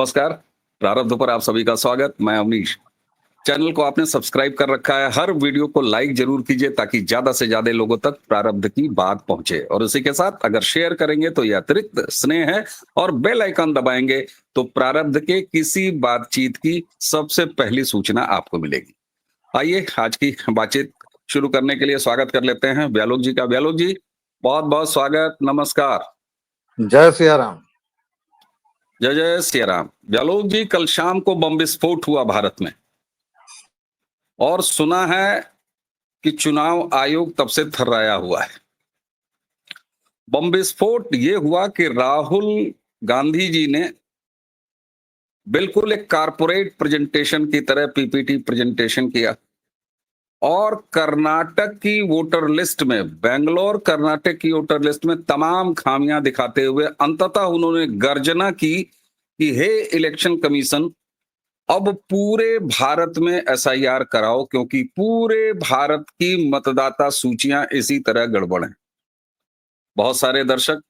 नमस्कार। प्रारब्ध पर आप सभी का स्वागत। मैं अवनीश। चैनल को आपने सब्सक्राइब कर रखा है। हर वीडियो को लाइक जरूर कीजिए ताकि ज्यादा से ज्यादा लोगों तक प्रारब्ध की बात पहुंचे, और इसी के साथ अगर शेयर करेंगे तो यह अतिरिक्त स्नेह है, और बेल आइकन दबाएंगे तो प्रारब्ध के किसी बातचीत की सबसे पहली सूचना आपको मिलेगी। आइए आज की बातचीत शुरू करने के लिए स्वागत कर लेते हैं व्यालोक जी का। व्यालोक जी, बहुत बहुत स्वागत, नमस्कार। जय सिया राम। जय जय सिया राम। व्यालोक जी, कल शाम को बम विस्फोट हुआ भारत में, और सुना है कि चुनाव आयोग तब से थर्राया हुआ है। बम विस्फोट ये हुआ कि राहुल गांधी जी ने बिल्कुल एक कारपोरेट प्रेजेंटेशन की तरह पीपीटी प्रेजेंटेशन किया, और कर्नाटक की वोटर लिस्ट में, बेंगलोर कर्नाटक की वोटर लिस्ट में तमाम खामियां दिखाते हुए अंततः उन्होंने गर्जना की कि हे इलेक्शन कमीशन, अब पूरे भारत में एसआईआर कराओ, क्योंकि पूरे भारत की मतदाता सूचियां इसी तरह गड़बड़ हैं। बहुत सारे दर्शक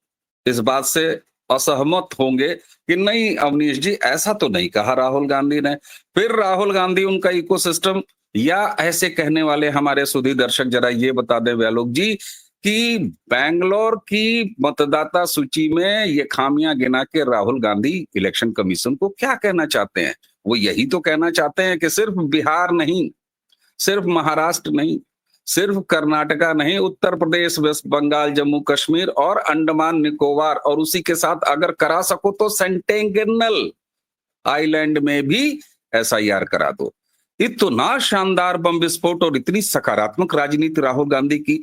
इस बात से असहमत होंगे कि नहीं अवनीश जी, ऐसा तो नहीं कहा राहुल गांधी ने। फिर राहुल गांधी, उनका इकोसिस्टम, या ऐसे कहने वाले हमारे सुधी दर्शक जरा ये बता दें व्यालोक जी कि बेंगलोर की मतदाता सूची में ये खामियां गिना के राहुल गांधी इलेक्शन कमीशन को क्या कहना चाहते हैं? वो यही तो कहना चाहते हैं कि सिर्फ बिहार नहीं, सिर्फ महाराष्ट्र नहीं, सिर्फ कर्नाटका नहीं, उत्तर प्रदेश, वेस्ट बंगाल, जम्मू कश्मीर और अंडमान निकोबार, और उसी के साथ अगर करा सको तो सेंटेनल आइलैंड में भी एसआईआर करा दो। इतना शानदार बम विस्फोट और इतनी सकारात्मक राजनीति राहुल गांधी की।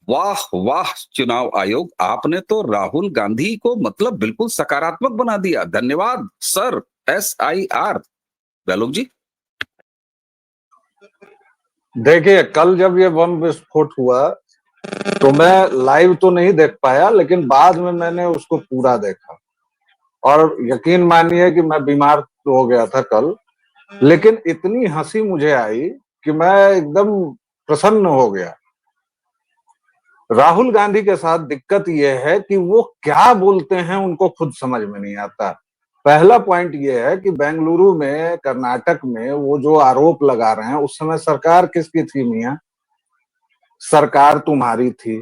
वाह वाह चुनाव आयोग, आपने तो राहुल गांधी को मतलब बिल्कुल सकारात्मक बना दिया। धन्यवाद सर। एसआईआर। व्यालोक जी, देखिए, कल जब ये बम विस्फोट हुआ तो मैं लाइव तो नहीं देख पाया, लेकिन बाद में मैंने उसको पूरा देखा, और यकीन मानिए कि मैं बीमार हो गया था कल, लेकिन इतनी हंसी मुझे आई कि मैं एकदम प्रसन्न हो गया। राहुल गांधी के साथ दिक्कत यह है कि वो क्या बोलते हैं उनको खुद समझ में नहीं आता। पहला पॉइंट ये है कि बेंगलुरु में, कर्नाटक में वो जो आरोप लगा रहे हैं, उस समय सरकार किसकी थी मियां? सरकार तुम्हारी थी।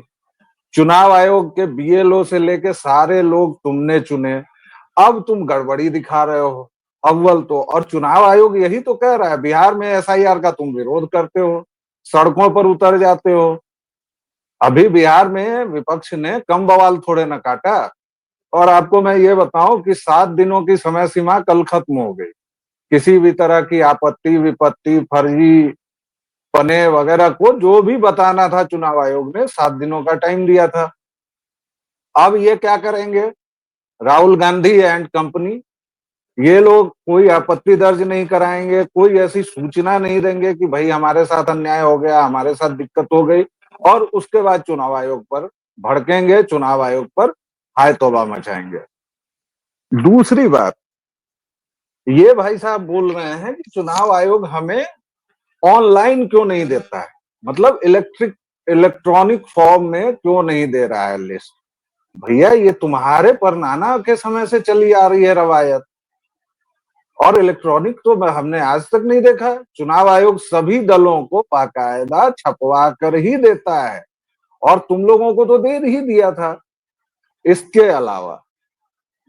चुनाव आयोग के बीएलओ से लेके सारे लोग तुमने चुने। अब तुम गड़बड़ी दिखा रहे हो। अव्वल तो, और चुनाव आयोग यही तो कह रहा है, बिहार में एसआईआर का तुम विरोध करते हो, सड़कों पर उतर जाते हो। अभी बिहार में विपक्ष ने कम बवाल थोड़े न काटा। और आपको मैं ये बताऊं कि 7 दिनों की समय सीमा कल खत्म हो गई। किसी भी तरह की आपत्ति, विपत्ति, फर्जी पने वगैरह को जो भी बताना था, चुनाव आयोग ने 7 दिनों का टाइम दिया था। अब ये क्या करेंगे? राहुल गांधी एंड कंपनी, ये लोग कोई आपत्ति दर्ज नहीं कराएंगे, कोई ऐसी सूचना नहीं देंगे कि भाई हमारे साथ अन्याय हो गया, हमारे साथ दिक्कत हो गई, और उसके बाद चुनाव आयोग पर भड़केंगे, चुनाव आयोग पर हाय तौबा मचाएंगे। दूसरी बात, ये भाई साहब बोल रहे हैं कि चुनाव आयोग हमें ऑनलाइन क्यों नहीं देता है, मतलब इलेक्ट्रॉनिक फॉर्म में क्यों नहीं दे रहा है लिस्ट। भैया, ये तुम्हारे परनाना के समय से चली आ रही है रवायत, और इलेक्ट्रॉनिक तो हमने आज तक नहीं देखा। चुनाव आयोग सभी दलों को बाकायदा छपवा कर ही देता है, और तुम लोगों को तो दे ही दिया था। इसके अलावा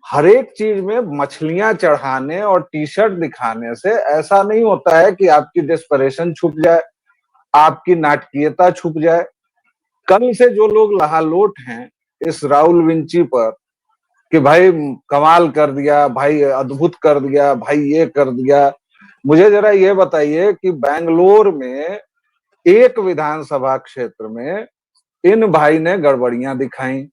हर एक चीज में मछलियां चढ़ाने और टी शर्ट दिखाने से ऐसा नहीं होता है कि आपकी डेस्परेशन छुप जाए, आपकी नाटकीयता छुप जाए। कल से जो लोग लहालोट हैं इस राहुल विंची पर कि भाई कमाल कर दिया, भाई अद्भुत कर दिया, भाई ये कर दिया, मुझे जरा ये बताइए कि बेंगलोर में एक विधानसभा क्षेत्र में इन भाई ने गड़बड़ियां दिखाई,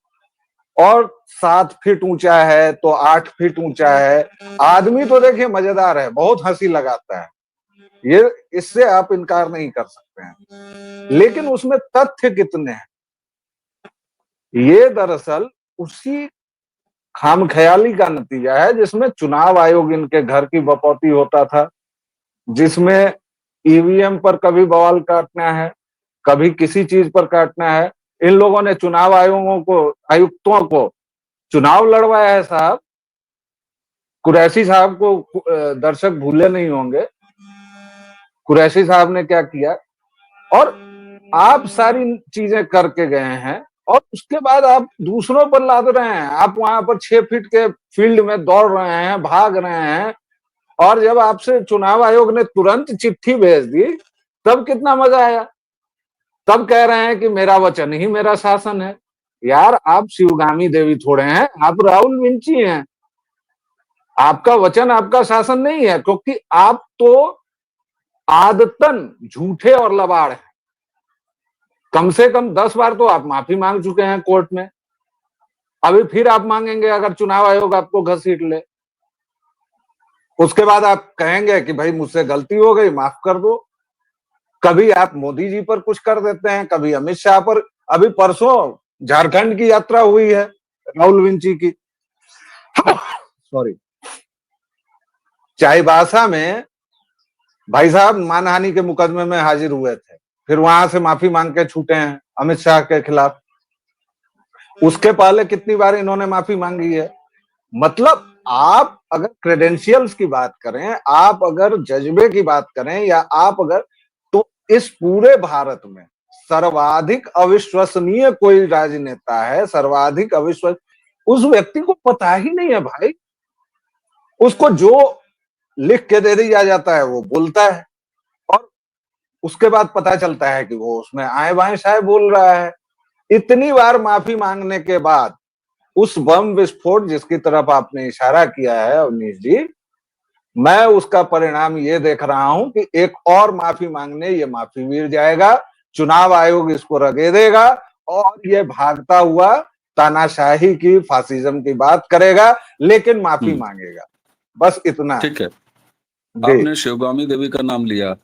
और 7 फीट ऊंचा है तो 8 फीट ऊंचा है। आदमी तो देखिए मजेदार है, बहुत हंसी लगाता है, ये इससे आप इनकार नहीं कर सकते हैं, लेकिन उसमें तथ्य कितने हैं? ये दरअसल उसी खामख्याली का नतीजा है जिसमें चुनाव आयोग इनके घर की बपौती होता था, जिसमें ईवीएम पर कभी बवाल काटना है, कभी किसी चीज पर काटना है। इन लोगों ने चुनाव आयुक्तों को चुनाव लड़वाया है साहब। कुरैशी साहब को दर्शक भूले नहीं होंगे, कुरैशी साहब ने क्या किया, और आप सारी चीजें करके गए हैं और उसके बाद आप दूसरों पर लाद रहे हैं। आप वहां पर 6 फीट के फील्ड में दौड़ रहे हैं, भाग रहे हैं, और जब आपसे चुनाव आयोग ने तुरंत चिट्ठी भेज दी तब कितना मजा आया। तब कह रहे हैं कि मेरा वचन ही मेरा शासन है। यार, आप शिवगामी देवी थोड़े हैं, आप राहुल विंची हैं। आपका वचन आपका शासन नहीं है, क्योंकि आप तो आदतन झूठे और लबाड़ हैं। कम से कम 10 बार तो आप माफी मांग चुके हैं कोर्ट में, अभी फिर आप मांगेंगे अगर चुनाव आयोग आपको घसीट ले। उसके बाद आप कहेंगे कि भाई मुझसे गलती हो गई, माफ कर दो। कभी आप मोदी जी पर कुछ कर देते हैं, कभी अमित शाह पर। अभी परसों झारखंड की यात्रा हुई है राहुल विंची की, सॉरी, चाईबासा में भाई साहब मानहानि के मुकदमे में हाजिर हुए थे, फिर वहां से माफी मांग के छूटे हैं अमित शाह के खिलाफ। उसके पहले कितनी बार इन्होंने माफी मांगी है। मतलब आप अगर क्रेडेंशियल्स की बात करें, आप अगर जज्बे की बात करें, या आप अगर, तो इस पूरे भारत में सर्वाधिक अविश्वसनीय कोई राजनेता है, सर्वाधिक अविश्वस, उस व्यक्ति को पता ही नहीं है भाई। उसको जो लिख के दे दिया जाता है वो बोलता है, और उसके बाद पता चलता है कि वो उसमें आए बाएं शाये बोल रहा है। इतनी बार माफी मांगने के बाद उस बम विस्फोट जिसकी तरफ आपने इशारा किया है अवनीश जी, मैं उसका परिणाम ये देख रहा हूं कि एक और माफी मांगने ये माफी वीर जाएगा, चुनाव आयोग इसको रगे देगा, और ये भागता हुआ तानाशाही की, फासिज्म की बात करेगा, लेकिन माफी मांगेगा। बस इतना। ठीक है, जी। आपने शिवगामी देवी का नाम लिया।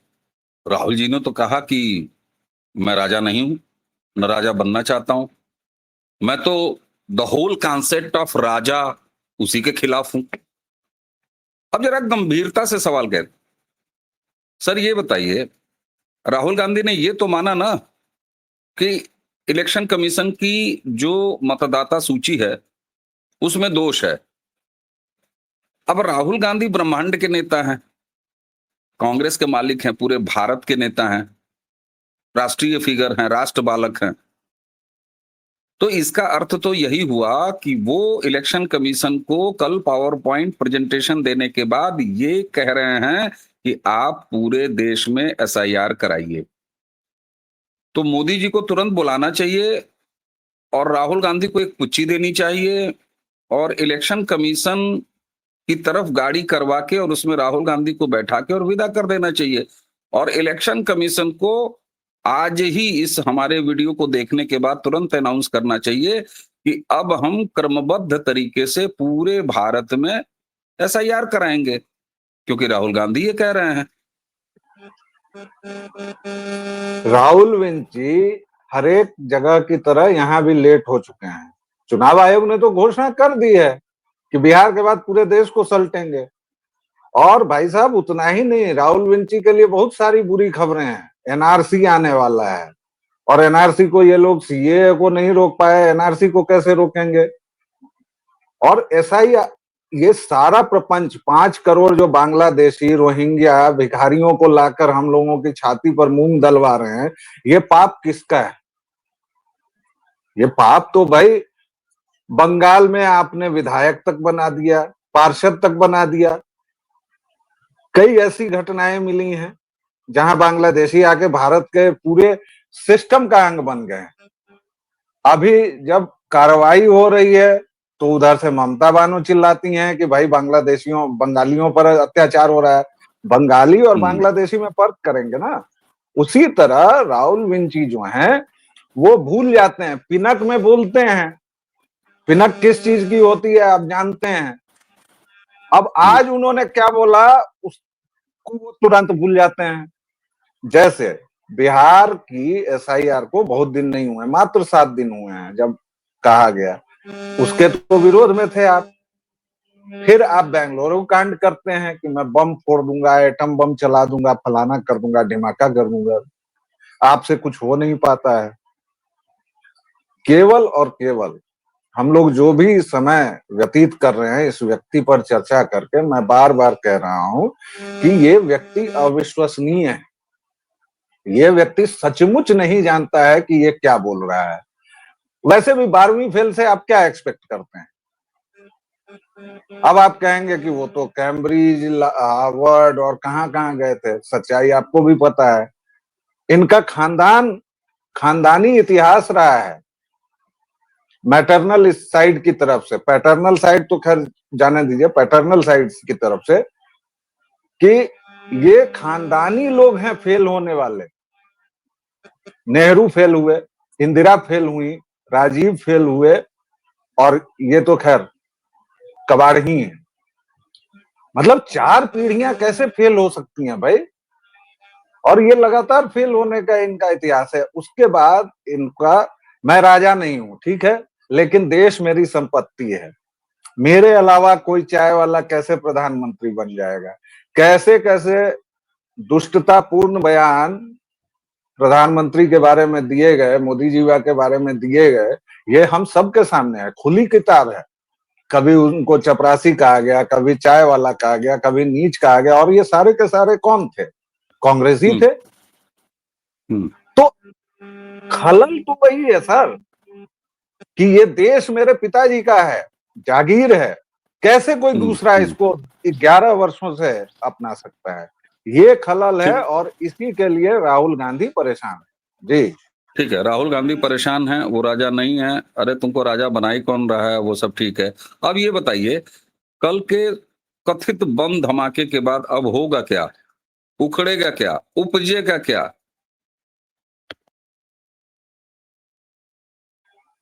राहुल जी ने तो कहा कि मैं राजा नहीं हूं, न राजा बनना चाहता हूं, मैं तो द होल कॉन्सेप्ट ऑफ राजा उसी के खिलाफ हूं। अब जरा गंभीरता से सवाल करें, सर ये बताइए, राहुल गांधी ने ये तो माना ना कि इलेक्शन कमीशन की जो मतदाता सूची है उसमें दोष है। अब राहुल गांधी ब्रह्मांड के नेता हैं, कांग्रेस के मालिक हैं, पूरे भारत के नेता हैं, राष्ट्रीय फिगर हैं, राष्ट्र बालक हैं। तो इसका अर्थ तो यही हुआ कि वो इलेक्शन कमीशन को कल पावर पॉइंट प्रेजेंटेशन देने के बाद ये कह रहे हैं कि आप पूरे देश में एसआईआर कराइए। तो मोदी जी को तुरंत बुलाना चाहिए और राहुल गांधी को एक पुच्ची देनी चाहिए और इलेक्शन कमीशन की तरफ गाड़ी करवा के और उसमें राहुल गांधी को बैठा के और विदा कर देना चाहिए। और इलेक्शन कमीशन को आज ही इस हमारे वीडियो को देखने के बाद तुरंत अनाउंस करना चाहिए कि अब हम क्रमबद्ध तरीके से पूरे भारत में एसआईआर कराएंगे, क्योंकि राहुल गांधी ये कह रहे हैं। राहुल विंची हर एक जगह की तरह यहां भी लेट हो चुके हैं। चुनाव आयोग ने तो घोषणा कर दी है कि बिहार के बाद पूरे देश को सलटेंगे। और भाई साहब उतना ही नहीं, राहुल विंची के लिए बहुत सारी बुरी खबरें हैं। एनआरसी आने वाला है, और एनआरसी को ये लोग सीए को नहीं रोक पाए, एनआरसी को कैसे रोकेंगे। और ऐसा ही ये सारा प्रपंच, 5 करोड़ जो बांग्लादेशी रोहिंग्या भिखारियों को लाकर हम लोगों की छाती पर मूंग दलवा रहे हैं, ये पाप किसका है? ये पाप तो भाई बंगाल में आपने विधायक तक बना दिया, पार्षद तक बना दिया। कई ऐसी घटनाएं मिली हैं जहां बांग्लादेशी आके भारत के पूरे सिस्टम का अंग बन गए। अभी जब कार्रवाई हो रही है तो उधर से ममता बानो चिल्लाती हैं कि भाई बांग्लादेशियों, बंगालियों पर अत्याचार हो रहा है। बंगाली और बांग्लादेशी में फर्क करेंगे ना। उसी तरह राहुल विंची जो हैं वो भूल जाते हैं, पिनक में बोलते हैं। पिनक किस चीज की होती है आप जानते हैं। अब आज उन्होंने क्या बोला उसको वो तुरंत भूल जाते हैं। जैसे बिहार की एसआईआर को बहुत दिन नहीं हुए, मात्र 7 दिन हुए हैं जब कहा गया, उसके तो विरोध में थे आप। फिर आप बेंगलुरु कांड करते हैं कि मैं बम फोड़ दूंगा, एटम बम चला दूंगा, फलाना कर दूंगा, ढिमाका कर दूंगा, आपसे कुछ हो नहीं पाता है। केवल और केवल हम लोग जो भी समय व्यतीत कर रहे हैं इस व्यक्ति पर चर्चा करके, मैं बार बार कह रहा हूं कि ये व्यक्ति अविश्वसनीय है। ये व्यक्ति सचमुच नहीं जानता है कि ये क्या बोल रहा है। वैसे भी 12वीं फेल से आप क्या एक्सपेक्ट करते हैं? अब आप कहेंगे कि वो तो कैम्ब्रिज, हार्वर्ड और कहां कहां गए थे। सच्चाई आपको भी पता है। इनका खानदानी इतिहास रहा है मैटरनल साइड की तरफ से। पैटर्नल साइड तो खैर जाने दीजिए, पैटर्नल साइड की तरफ से कि ये खानदानी लोग हैं फेल होने वाले। नेहरू फेल हुए, इंदिरा फेल हुई, राजीव फेल हुए, और ये तो खैर कबाड़ ही है। मतलब 4 पीढ़ियां कैसे फेल हो सकती हैं भाई? और ये लगातार फेल होने का इनका इतिहास है। उसके बाद इनका, मैं राजा नहीं हूं, ठीक है, लेकिन देश मेरी संपत्ति है। मेरे अलावा कोई चाय वाला कैसे प्रधानमंत्री बन जाएगा? कैसे कैसे दुष्टतापूर्ण बयान प्रधानमंत्री के बारे में दिए गए, मोदी जी के बारे में दिए गए, ये हम सबके सामने है, खुली किताब है। कभी उनको चपरासी कहा गया, कभी चाय वाला कहा गया, कभी नीच कहा गया, और ये सारे के सारे कौन थे? कांग्रेसी थे। तो खलल तो वही है सर कि ये देश मेरे पिताजी का है, जागीर है। कैसे कोई दूसरा इसको 11 वर्षों से अपना सकता है? ये खलल है, और इसी के लिए राहुल गांधी परेशान है। जी ठीक है, राहुल गांधी परेशान है, वो राजा नहीं है। अरे तुमको राजा बनाई कौन रहा है, वो सब ठीक है। अब ये बताइए, कल के कथित बम धमाके के बाद अब होगा क्या? उखड़ेगा क्या? उपजेगा क्या?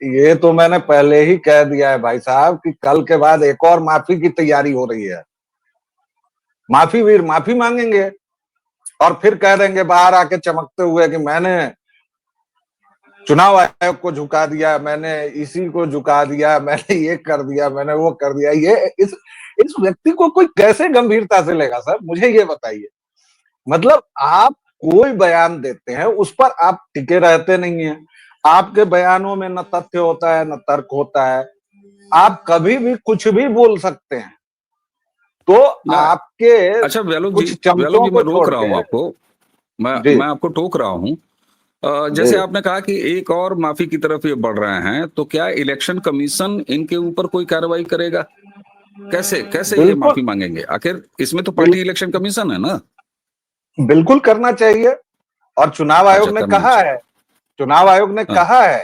ये तो मैंने पहले ही कह दिया है भाई साहब कि कल के बाद एक और माफी की तैयारी हो रही है। माफी वीर माफी मांगेंगे और फिर कह देंगे बाहर आके चमकते हुए कि मैंने चुनाव आयोग को झुका दिया, मैंने इसी को झुका दिया, मैंने ये कर दिया, मैंने वो कर दिया। ये इस व्यक्ति को कोई कैसे गंभीरता से लेगा सर, मुझे ये बताइए। मतलब आप कोई बयान देते हैं, उस पर आप टिके रहते नहीं है। आपके बयानों में न तथ्य होता है, न तर्क होता है। आप कभी भी कुछ भी बोल सकते हैं। तो आपके अच्छा व्यालोक कुछ जी, चमचों को मैं रोक छोड़ रहा हूं के, आपको। जी मैं आपको टोक रहा हूं। जी जैसे आपने कहा कि एक और माफी की तरफ ये बढ़ रहे हैं, तो क्या इलेक्शन कमीशन इनके ऊपर कोई कार्रवाई करेगा? कैसे कैसे ये बिल्कुल माफी मांगेंगे? आखिर इसमें तो बिल, पार्टी इलेक्शन कमीशन है ना? बिल्कुल करना चाहिए। और चुनाव अच्छा, आयोग ने करना कहा चाहिए। है, चुनाव आयोग ने हाँ, कहा है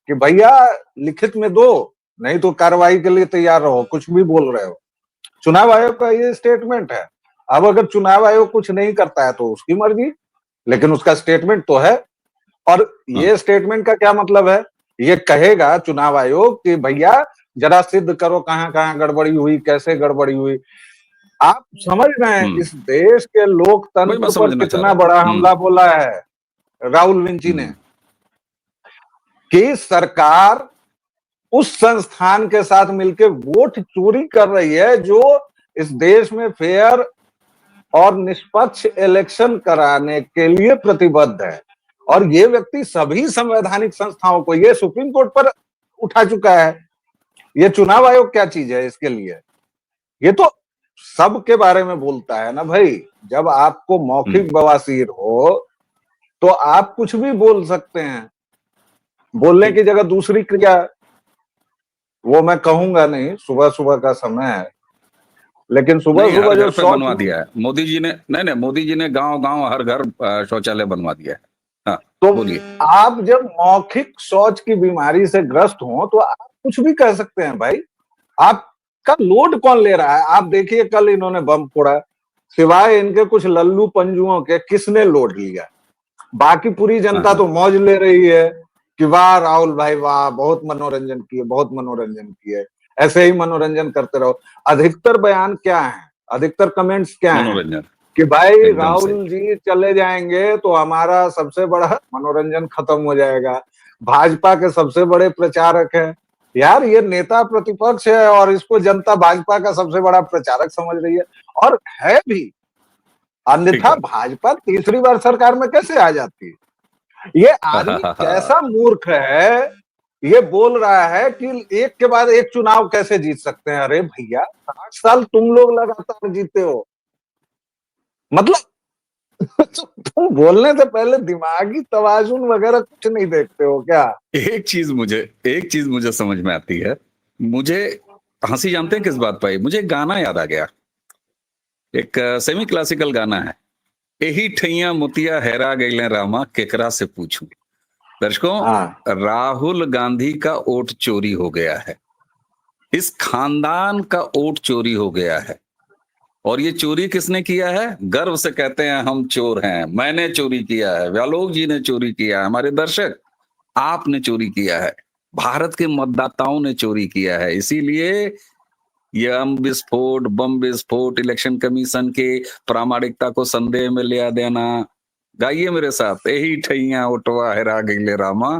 कि भैया लिखित में दो, नहीं तो कार्रवाई के लिए तैयार रहो, कुछ भी बोल रहे हो। चुनाव आयोग का ये स्टेटमेंट है। अब अगर चुनाव आयोग कुछ नहीं करता है तो उसकी मर्जी, लेकिन उसका स्टेटमेंट तो है। और हाँ, ये स्टेटमेंट का क्या मतलब है? ये कहेगा चुनाव आयोग कि भैया जरा सिद्ध करो कहां कहां गड़बड़ी हुई, कैसे गड़बड़ी हुई। आप समझ रहे हैं हुँ। इस देश के वही मैं लोकतंत्र पर समझना चाह कितना रहा था। बड़ा हुँ, हमला बोला है राहुल विंची ने, हुँ, कि सरकार उस संस्थान के साथ मिलकर वोट चोरी कर रही है जो इस देश में फेयर और निष्पक्ष इलेक्शन कराने के लिए प्रतिबद्ध है। और ये व्यक्ति सभी संवैधानिक संस्थाओं को, ये सुप्रीम कोर्ट पर उठा चुका है। ये चुनाव आयोग क्या चीज है इसके लिए? ये तो सबके बारे में बोलता है ना भाई। जब आपको हुँ। मौखिक बवासीर हो तो आप कुछ भी बोल सकते हैं। बोलने ठीक। की जगह दूसरी क्रिया, वो मैं कहूंगा नहीं, सुबह सुबह का समय है, लेकिन सुबह नहीं, सुबह हर जो घर पे शौच, बनवा दिया है। मोदी जी ने नहीं, मोदी जी ने गाँव-गाँव हर घर शौचालय बनवा दिया है। हाँ, तो बोलिए। आप जब मौखिक शौच की बीमारी से ग्रस्त हो तो आप कुछ भी कह सकते हैं भाई। आपका लोड कौन ले रहा है? आप देखिए कल इन्होंने बम फोड़ा, सिवाय इनके कुछ लल्लू पंजुओं के किसने लोड लिया? बाकी पूरी हाँ, जनता हाँ। तो मौज ले रही है कि वाह राहुल भाई वाह, बहुत मनोरंजन किए, बहुत मनोरंजन किए। ऐसे ही मनोरंजन करते रहो। अधिकतर बयान क्या है, अधिकतर कमेंट्स क्या है मनोरंजन, कि भाई एकदम सही। राहुल जी चले जाएंगे तो हमारा सबसे बड़ा मनोरंजन खत्म हो जाएगा। भाजपा के सबसे बड़े प्रचारक है। यार ये नेता प्रतिपक्ष है और इसको जनता भाजपा का सबसे बड़ा प्रचारक समझ रही है, और है भी। ठीक अन्यथा बात। भाजपा तीसरी बार सरकार में कैसे आ जाती है? ये हाँ, हाँ, आदमी हाँ, हाँ। कैसा मूर्ख है ये बोल रहा है कि एक के बाद एक चुनाव कैसे जीत सकते हैं। अरे भैया 60 साल तुम लोग लगातार जीते हो, मतलब तुम बोलने से पहले दिमागी तवाजुन वगैरह कुछ नहीं देखते हो क्या? एक चीज मुझे समझ में आती है। मुझे हंसी जानते हैं किस बात पर आई? मुझे एक गाना याद आ गया, एक सेमी क्लासिकल गाना है, यही ठैया मोतिया हैरा गईले रामा केकरा से पूछूं। दर्शकों, हाँ, राहुल गांधी का वोट चोरी हो गया है, इस खानदान का वोट चोरी हो गया है। और ये चोरी किसने किया है? गर्व से कहते हैं हम चोर हैं, मैंने चोरी किया है, व्यालोक जी ने चोरी किया है, हमारे दर्शक आपने चोरी किया है, भारत के मतदाताओं ने चोरी किया है। इसीलिए ये बम विस्फोट इलेक्शन कमीशन के प्रामाणिकता को संदेह में ले देना। गाइए मेरे साथ, यही ठैया ओटवा हेरा गईले रामा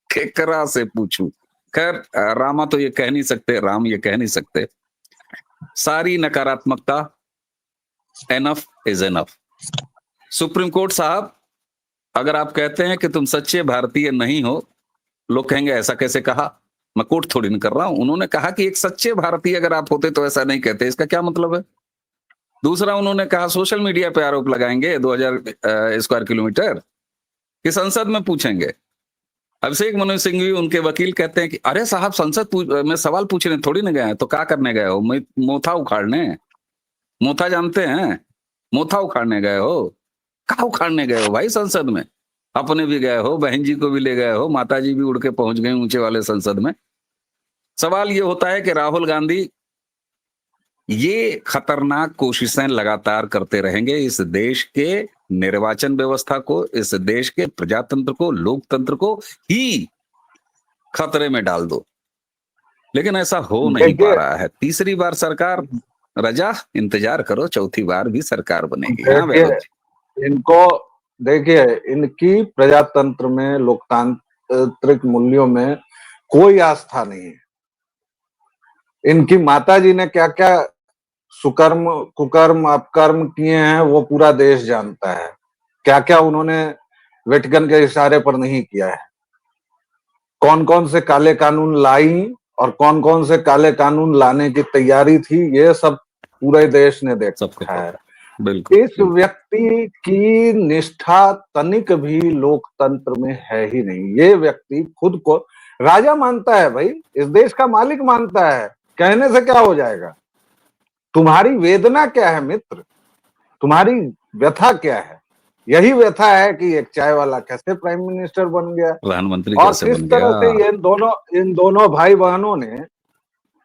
केकरा से पूछूं। खैर, रामा तो ये कह नहीं सकते, राम ये कह नहीं सकते। सारी नकारात्मकता enough is enough. Supreme court साहब, अगर आप कहते हैं कि तुम सच्चे भारतीय नहीं हो, लोग कहेंगे ऐसा कैसे कहा? मैं कोर्ट थोड़ी नहीं कर रहा हूं। उन्होंने कहा कि एक सच्चे भारतीय अगर आप होते तो ऐसा नहीं कहते, इसका क्या मतलब है? दूसरा, उन्होंने कहा सोशल मीडिया पे आरोप लगाएंगे 2000 स्क्वायर किलोमीटर कि संसद में पूछेंगे। अभिषेक मनु सिंह भी उनके वकील कहते हैं कि अरे साहब, संसद में सवाल पूछने थोड़ी ना गए हैं, तो क्या करने गए हो? मोथा उखाड़ने? मोथा जानते हैं? मोथा उखाड़ने गए हो? कहा उखाड़ने गए हो भाई? संसद में अपने भी गए हो, बहन जी को भी ले गए हो, माता जी भी उड़ के पहुंच गए ऊंचे वाले संसद में। सवाल ये होता है कि राहुल गांधी ये खतरनाक कोशिशें लगातार करते रहेंगे, इस देश के निर्वाचन व्यवस्था को, इस देश के प्रजातंत्र को, लोकतंत्र को ही खतरे में डाल दो। लेकिन ऐसा हो नहीं पा देखिए रहा है। तीसरी बार सरकार, रजा इंतजार करो, चौथी बार भी सरकार बनेगी। हाँ देखिए वैलोक जी। इनको देखिए इनकी प्रजातंत्र में, लोकतांत्रिक मूल्यों में कोई आस्था नहीं है। इनकी माता जी ने क्या क्या सुकर्म कुकर्म अपकर्म किए हैं वो पूरा देश जानता है। क्या क्या उन्होंने वेटिकन के इशारे पर नहीं किया है। कौन कौन से काले कानून लाई और कौन कौन से काले कानून लाने की तैयारी थी, ये सब पूरे देश ने सबको देखा है। पता है। बिल्कुल इस बिल्कुल। व्यक्ति की निष्ठा तनिक भी लोकतंत्र में है ही नहीं। ये व्यक्ति खुद को राजा मानता है भाई, इस देश का मालिक मानता है। कहने से क्या हो जाएगा? तुम्हारी वेदना क्या है मित्र? तुम्हारी व्यथा क्या है? यही व्यथा है कि एक चाय वाला कैसे प्राइम मिनिस्टर बन गया प्रधानमंत्री और कैसे किस बन तरह गया? से ये इन दोनों भाई बहनों ने,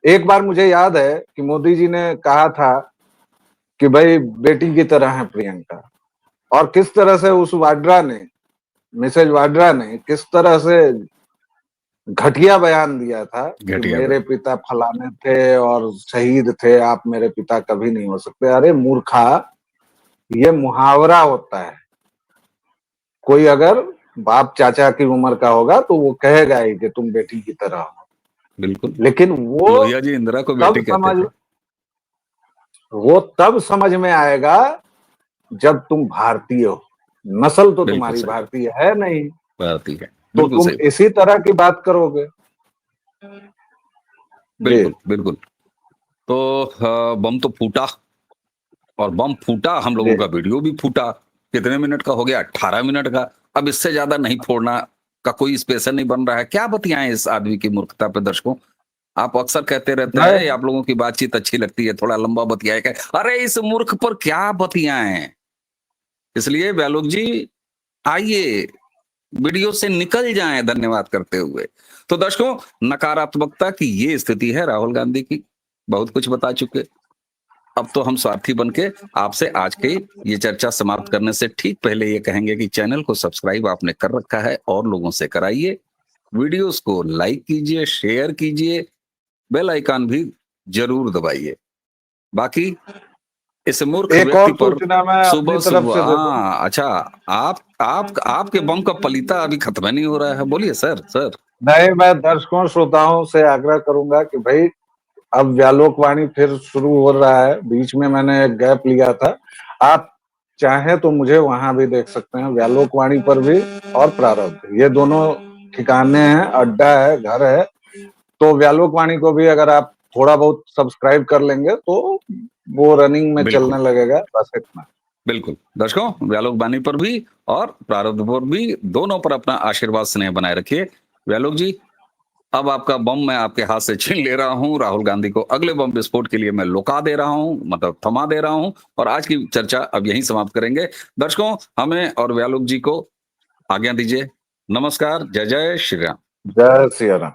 एक बार मुझे याद है कि मोदी जी ने कहा था कि भाई बेटी की तरह है प्रियंका, और किस तरह से उस वाड्रा ने, मिसेज वाड्रा ने किस तरह से घटिया बयान दिया था कि घटिया मेरे बयान। पिता फलाने थे और शहीद थे, आप मेरे पिता कभी नहीं हो सकते। अरे मूर्खा, ये मुहावरा होता है। कोई अगर बाप चाचा की उम्र का होगा तो वो कहेगा ही कि तुम बेटी की तरह हो। बिल्कुल। लेकिन वो लोहिया जी इंदिरा को तब बेटी कहते समझ थे। वो तब समझ में आएगा जब तुम भारतीय हो। नस्ल तो बिल्कुल तुम्हारी सही बात। भारतीय है नहीं, भारतीय है। तो बिल्कुल तुम सही बात। इसी तरह की बात करोगे। जी। बिल्कुल बिल्कुल। तो बम तो फूटा, और बम फूटा, हम लोगों जी। का वीडियो भी फूटा। कितने मिनट का हो गया? 18 मिनट का। अब इससे ज्यादा नहीं फोड़ना का कोई स्पेशल नहीं बन रहा है। क्या बतियाएं इस आदमी की मूर्खता पे? दर्शकों, आप अक्सर कहते रहते मैं हैं आप लोगों की बातचीत अच्छी लगती है, थोड़ा लंबा बतियाए। अरे इस मूर्ख पर क्या बतियाएं? इसलिए व्यालोक जी, आइए वीडियो से निकल जाएं धन्यवाद करते हुए। तो दर्शकों, नकारात्मकता की ये स्थिति है राहुल गांधी की। बहुत कुछ बता चुके। अब तो हम स्वार्थी बन के आपसे आज के ये चर्चा समाप्त करने से ठीक पहले ये कहेंगे कि चैनल को सब्सक्राइब आपने कर रखा है और लोगों से कराइए, वीडियोस को लाइक कीजिए, शेयर कीजिए, बेल आइकन भी जरूर दबाइए। बाकी इस मूर्ख एक व्यक्ति और पर सूचना मैं अपनी सुबह तरफ सुबह, से दे दूं। हाँ अच्छा, आप आपके बम का पलीता अभी खत्म नहीं हो रहा है। बोलिए सर। सर नहीं, मैं दर्शकों श्रोताओं से आग्रह करूंगा कि भाई अब व्यालोक वाणी फिर शुरू हो रहा है। बीच में मैंने एक गैप लिया था। आप चाहें तो मुझे वहां भी देख सकते हैं, व्यालोक वाणी पर भी और प्रारब्ध, ये दोनों ठिकाने हैं, अड्डा है, घर है। तो व्यालोक वाणी को भी अगर आप थोड़ा बहुत सब्सक्राइब कर लेंगे तो वो रनिंग में बिल्कुल चलने लगेगा, बस इतना। बिल्कुल दर्शकों, व्यालोक वाणी पर भी और प्रारब्ध पर भी, दोनों पर अपना आशीर्वाद स्नेह बनाए रखिए। व्यालोक जी, अब आपका बम मैं आपके हाथ से छीन ले रहा हूं। राहुल गांधी को अगले बम विस्फोट के लिए मैं लुका दे रहा हूं, मतलब थमा दे रहा हूं, और आज की चर्चा अब यहीं समाप्त करेंगे। दर्शकों, हमें और व्यालोक जी को आज्ञा दीजिए। नमस्कार, जय जय श्री राम। जय सिया राम।